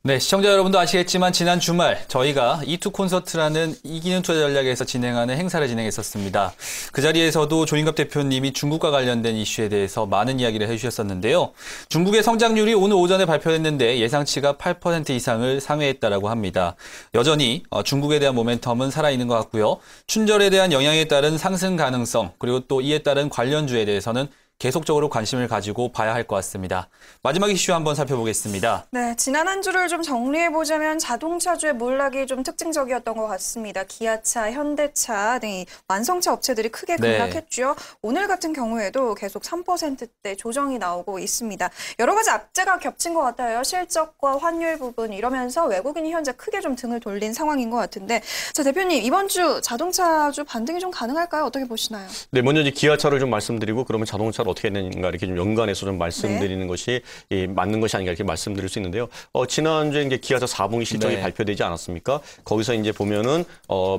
네, 시청자 여러분도 아시겠지만 지난 주말 저희가 이투 콘서트라는 이기는 투자 전략에서 진행하는 행사를 진행했었습니다. 그 자리에서도 조인갑 대표님이 중국과 관련된 이슈에 대해서 많은 이야기를 해주셨었는데요. 중국의 성장률이 오늘 오전에 발표했는데 예상치가 8% 이상을 상회했다라고 합니다. 여전히 중국에 대한 모멘텀은 살아있는 것 같고요. 춘절에 대한 영향에 따른 상승 가능성 그리고 또 이에 따른 관련주에 대해서는 계속적으로 관심을 가지고 봐야 할 것 같습니다. 마지막 이슈 한번 살펴보겠습니다. 네, 지난 한 주를 좀 정리해보자면 자동차주의 몰락이 좀 특징적이었던 것 같습니다. 기아차, 현대차 등이 완성차 업체들이 크게 급락했죠. 오늘 같은 경우에도 계속 3%대 조정이 나오고 있습니다. 여러 가지 악재가 겹친 것 같아요. 실적과 환율 부분 이러면서 외국인이 현재 크게 좀 등을 돌린 상황인 것 같은데, 자 대표님 이번 주 자동차주 반등이 좀 가능할까요? 어떻게 보시나요? 네, 먼저 이제 기아차를 좀 말씀드리고 그러면 자동차를 어떻게 했는가 이렇게 좀 연관해서 좀 말씀드리는 것이 맞는 것이 아닌가 이렇게 말씀드릴 수 있는데요. 지난주에 이제 기아차 4분기 실적이 발표되지 않았습니까? 거기서 이제 보면은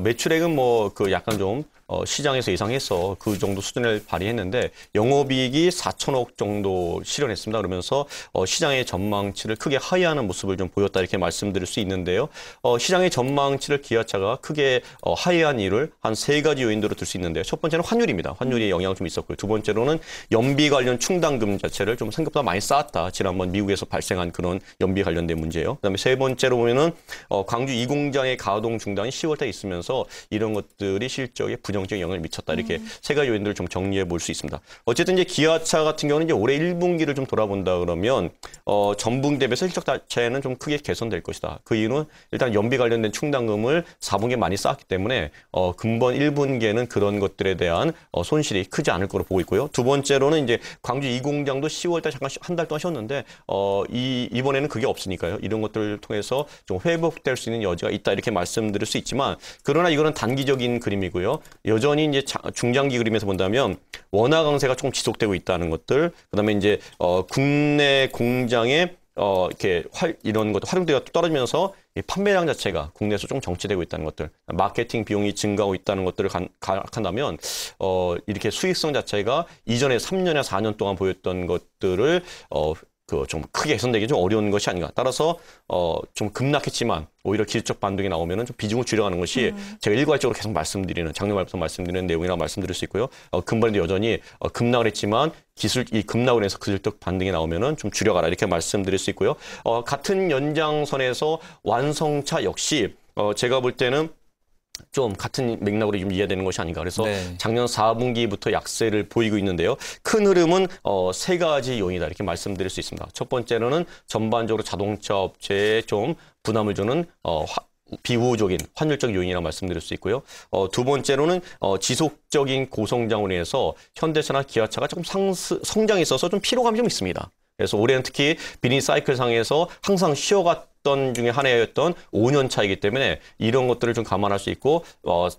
매출액은 뭐 그 약간 좀 시장에서 예상해서 그 정도 수준을 발휘했는데 영업이익이 4천억 정도 실현했습니다. 그러면서 시장의 전망치를 크게 하회하는 모습을 좀 보였다 이렇게 말씀드릴 수 있는데요. 시장의 전망치를 기아차가 크게 하회한 이유를 한 세 가지 요인으로 들 수 있는데요. 첫 번째는 환율입니다. 환율이 영향이 좀 있었고요. 두 번째로는 연비 관련 충당금 자체를 좀 생각보다 많이 쌓았다. 지난번 미국에서 발생한 그런 연비 관련된 문제예요. 그다음에 세 번째로 보면은 광주 2공장의 가동 중단이 10월달에 있으면서 이런 것들이 실적에 부정적 영향을 미쳤다. 이렇게 세 가지 요인들을 좀 정리해 볼 수 있습니다. 어쨌든 이제 기아차 같은 경우는 이제 올해 1분기를 좀 돌아본다 그러면 전분기 대비해서 실적 자체는 좀 크게 개선될 것이다. 그 이유는 일단 연비 관련된 충당금을 4분기에 많이 쌓았기 때문에 금번 1분기에는 그런 것들에 대한 손실이 크지 않을 거로 보고 있고요. 두 번째로는 이제 광주 2공장도 10월달 잠깐 한 달 동안 쉬었는데 이번에는 그게 없으니까요. 이런 것들을 통해서 좀 회복될 수 있는 여지가 있다 이렇게 말씀드릴 수 있지만 그러나 이거는 단기적인 그림이고요. 여전히 이제 중장기 그림에서 본다면 원화 강세가 조금 지속되고 있다는 것들, 그다음에 이제 국내 공장의 이렇게 이런 것들 활용도가 떨어지면서 이 판매량 자체가 국내에서 좀 정체되고 있다는 것들, 마케팅 비용이 증가하고 있다는 것들을 간다면 이렇게 수익성 자체가 이전에 3년이나 4년 동안 보였던 것들을 좀 크게 개선되기 좀 어려운 것이 아닌가. 따라서 좀 급락했지만 오히려 기술적 반등이 나오면은 좀 비중을 줄여가는 것이 제가 일괄적으로 계속 말씀드리는 작년 말부터 말씀드리는 내용이라고 말씀드릴 수 있고요. 금번에도 여전히 급락을 했지만 이 급락을 해서 기술적 반등이 나오면은 좀 줄여가라 이렇게 말씀드릴 수 있고요. 같은 연장선에서 완성차 역시 제가 볼 때는 좀 같은 맥락으로 좀 이해되는 것이 아닌가. 그래서 작년 4분기부터 약세를 보이고 있는데요. 큰 흐름은 세 가지 요인이다 이렇게 말씀드릴 수 있습니다. 첫 번째로는 전반적으로 자동차 업체에 좀 부담을 주는 비우호적인 환율적 요인이라고 말씀드릴 수 있고요. 두 번째로는 지속적인 고성장으로 인해서 현대차나 기아차가 조금 성장에 있어서 좀 피로감이 좀 있습니다. 그래서 올해는 특히 비즈니스 사이클 상에서 항상 쉬어갔던 중에 하나였던 5년 차이기 때문에 이런 것들을 좀 감안할 수 있고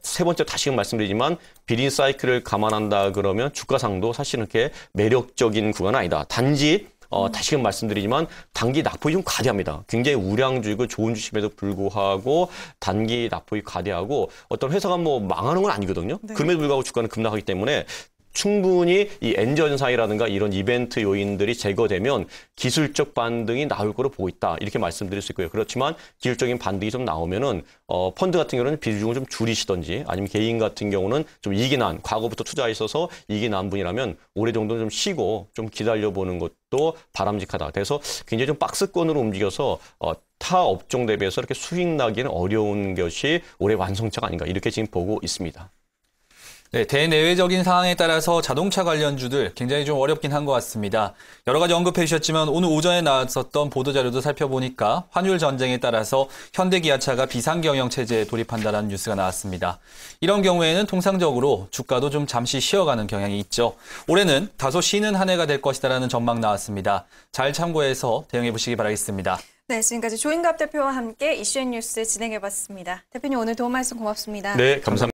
세 번째 다시금 말씀드리지만 비즈니스 사이클을 감안한다 그러면 주가상도 사실은 그렇게 매력적인 구간은 아니다. 단지 다시금 말씀드리지만 단기 낙폭이 좀 과대합니다. 굉장히 우량주이고 좋은 주식임에도 불구하고 단기 낙폭이 과대하고 어떤 회사가 뭐 망하는 건 아니거든요. 그럼에도 불구하고 주가는 급락하기 때문에 충분히 이 엔저 현상이라든가 이런 이벤트 요인들이 제거되면 기술적 반등이 나올 거로 보고 있다. 이렇게 말씀드릴 수 있고요. 그렇지만 기술적인 반등이 좀 나오면은 펀드 같은 경우는 비중을 좀 줄이시던지 아니면 개인 같은 경우는 좀 이익이 난 과거부터 투자에 있어서 이익이 난 분이라면 올해 정도는 좀 쉬고 좀 기다려보는 것도 바람직하다. 그래서 굉장히 좀 박스권으로 움직여서 타 업종 대비해서 이렇게 수익 나기는 어려운 것이 올해 완성차가 아닌가 이렇게 지금 보고 있습니다. 네, 대내외적인 상황에 따라서 자동차 관련주들 굉장히 좀 어렵긴 한 것 같습니다. 여러 가지 언급해 주셨지만 오늘 오전에 나왔었던 보도자료도 살펴보니까 환율 전쟁에 따라서 현대기아차가 비상경영 체제에 돌입한다는 뉴스가 나왔습니다. 이런 경우에는 통상적으로 주가도 좀 잠시 쉬어가는 경향이 있죠. 올해는 다소 쉬는 한 해가 될 것이다라는 전망 나왔습니다. 잘 참고해서 대응해 보시기 바라겠습니다. 네, 지금까지 조인갑 대표와 함께 이슈앤뉴스 진행해봤습니다. 대표님 오늘 도움 말씀 고맙습니다. 네, 감사합니다.